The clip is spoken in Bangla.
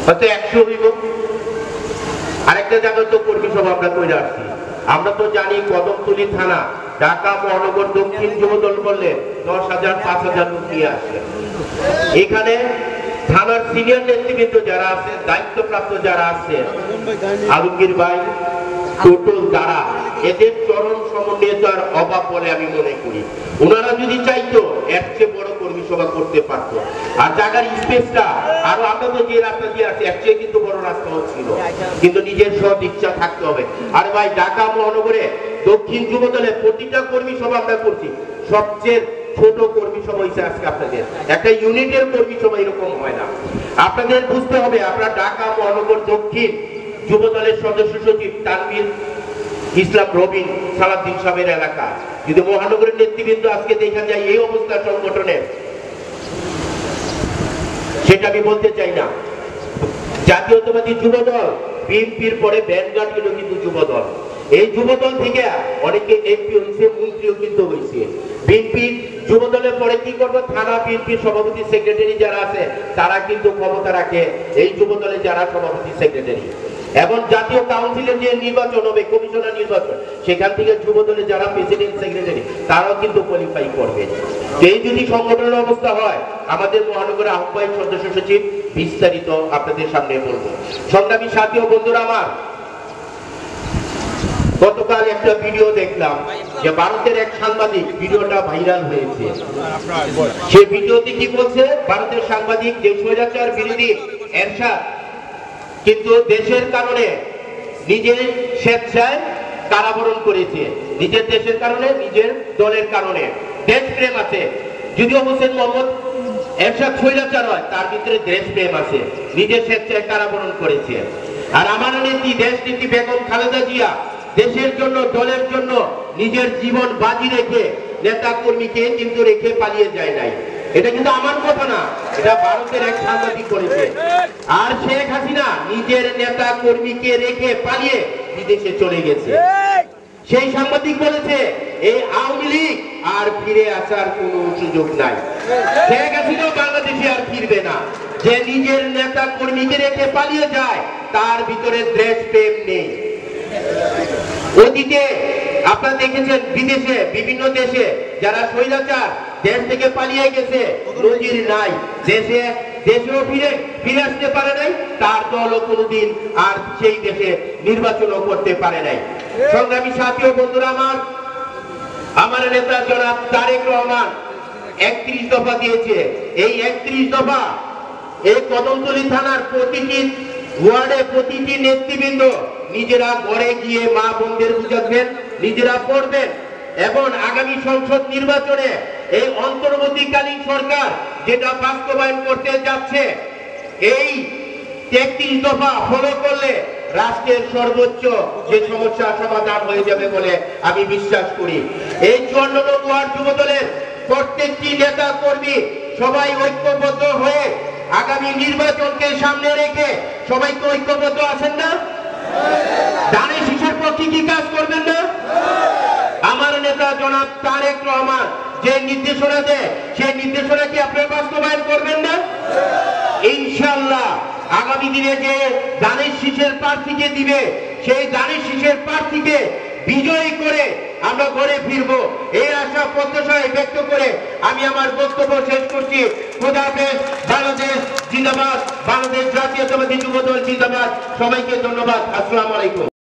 হয়তো 100 হইব। আরেকটা জায়গায় তো কর্মী সভা আমরা করে আসছি। আমরা তো জানি কদমতলী থানা ঢাকা মহানগর দক্ষিণ যুবদল বললে 10,000 5,000 লোক নিয়ে আসে। এখানে থানার সিনিয়র নেতৃবৃন্দ যারা আছে, দায়িত্বপ্রাপ্ত যারা আছে, আলমগীর ভাই, টোটল যারা, এদের চরম সমন্বয়তার অভাব বলে আমি মনে করি। ওনারা যদি চাইতো এর চেয়ে বড় কর্মী সভা করতে পারতো। আর জায়গার স্পেসটা আরো, আমরা তো যে রাস্তা দিয়ে আছি এর চেয়ে কিন্তু বড় রাস্তা ছিল, কিন্তু নিজের সৎ ইচ্ছা থাকতে হবে। আর ভাই ঢাকা মহানগরে দক্ষিণ যুবদলে প্রতিটা কর্মী সভা আমরা করছি, সবচেয়ে ছোট কর্মী সভা হয়েছে আজকে আপনাদের। একটা ইউনিটের কর্মী সভা এরকম হয় না। আপনাদের বুঝতে হবে, আপনার ঢাকা মহানগর দক্ষিণ যুবদলের সদস্য সচিব তানভীর ইসলাম রবিন সালাউদ্দিন সাহেবের এলাকা, যদি মহানগরের নেতৃবৃন্দ আজকে দেখা যায় এই অবস্থা সংগঠনের, সেটা আমি বলতে চাই না। জাতীয়তাবাদী যুবদল বিএনপির পরে ব্যানগার্ড হলো কিন্তু যুবদল। এই যুবদল থেকে অনেকে এমপি হয়েছে, মন্ত্রীও কিন্তু হয়েছে। বিএনপি যুবদলের পরে কি করবো, থানা বিএনপির সভাপতি সেক্রেটারি যারা আছে তারা কিন্তু ক্ষমতা রাখে এই যুবদলে যারা সভাপতি সেক্রেটারি। এবং জাতীয় কাউন্সিলের যে নির্বাচন হবে, কমিশনার নির্বাচন, সেখান থেকে যুবদলে যারা প্রেসিডেন্ট সেক্রেটারি তারাও কিন্তু কোয়ালিফাই করবে। এই যদি সংগঠনের অবস্থা হয়, আমাদের মহানগরের আহ্বায়ক সদস্য সচিব বিস্তারিত আপনাদের সামনে বলবো। সংগ্রামী সাথী ও বন্ধুরা আমার, গতকাল একটা ভিডিও দেখলাম যে ভারতের এক সাংবাদিক, ভিডিওটা ভাইরাল হয়েছে। সে ভিডিওতে কি বলছে, ভারতের সাংবাদিক যে স্বৈরাচার বিরোধী এরশাদ কিন্তু দেশের কারণে নিজের স্বেচ্ছায় কারাবরণ করেছে, নিজের দেশের কারণে, নিজের দলের কারণে। দেশপ্রেম আছে, যদিও হোসেন মোহাম্মদ এরশাদ স্বৈরাচার হয়, তার ভিতরে দেশপ্রেম আছে, নিজের স্বেচ্ছায় কারাবরণ করেছে। আর আমার নেত্রী দেশনেত্রী বেগম খালেদা জিয়া দেশের জন্য, দলের জন্য নিজের জীবন বাজি রেখে নেতা কর্মীকে কিন্তু রেখে পালিয়ে যায় নাই। এটা কিন্তু আমার কথা না, এটা ভারতের এক সাংবাদিক করেছে। আর শেখ হাসিনা নিজের নেতা কর্মীকে রেখে পালিয়ে বিদেশে চলে গেছে। সেই সাংবাদিক বলেছে এই আওয়ামী লীগ আর ফিরে আসার কোনো সুযোগ নাই, শেখ হাসিনা বাংলাদেশে আর ফিরবে না। যে নিজের নেতা কর্মীকে রেখে পালিয়ে যায় তার ভিতরে দেশপ্রেম নেই। অতীতে আপনারা দেখেছেন বিদেশে, বিভিন্ন দেশে যারা স্বৈরাচার দেশ থেকে পালিয়ে গেছে, নজির নাই, দেশেও ফিরে আসতে পারে নাই, তার দলও কোনোদিন আর সেই দেশে নির্বাচনও করতে পারে নাই। সংগ্রামী সাথী ও বন্ধুরা আমার নেতা জনাব তারেক রহমান 31 দফা দিয়েছে। এই 31 দফা এই কদমতলী থানার প্রতিটি ওয়ার্ডে প্রতিটি নেতৃবৃন্দ নিজেরা ঘরে গিয়ে মা বোনদের বুঝাবেন, নিজেরা পড়বেন। এবং আগামী সংসদ নির্বাচনে এই অন্তর্বর্তীকালীন সরকার যেটা বাস্তবায়ন করতে যাচ্ছে, এই 33 দফা ফলো করলে রাষ্ট্রের সর্বোচ্চ যে সমস্যা সমাধান হয়ে যাবে বলে আমি বিশ্বাস করি। এই 54 নং ওয়ার্ড যুবদলের প্রত্যেকটি নেতা কর্মী সবাই ঐক্যবদ্ধ হয়ে আগামী নির্বাচনকে সামনে রেখে সবাই তো ঐক্যবদ্ধ আছেন না? ধানের শীষের পক্ষে কি কাজ করবেন না? আমার নেতা জনাব তারেক রহমান যে নির্দেশনা দেয়, সেই নির্দেশনা কি আপনারা বাস্তবায়ন করবেন না? ইনশাআল্লাহ আগামী দিনে যে ধানের শীষের প্রার্থীকে দিবে, সেই ধানের শীষের প্রার্থীকে বিজয়ী করে আমরা ঘরে ফিরবো, এই আশা প্রত্যাশায় ব্যক্ত করে আমি আমার বক্তব্য শেষ করছি। খোদা হাফেজ। বাংলাদেশ জিন্দাবাদ, বাংলাদেশ জাতীয়তাবাদী যুবদল জিন্দাবাদ। সবাইকে ধন্যবাদ। আসসালামু আলাইকুম।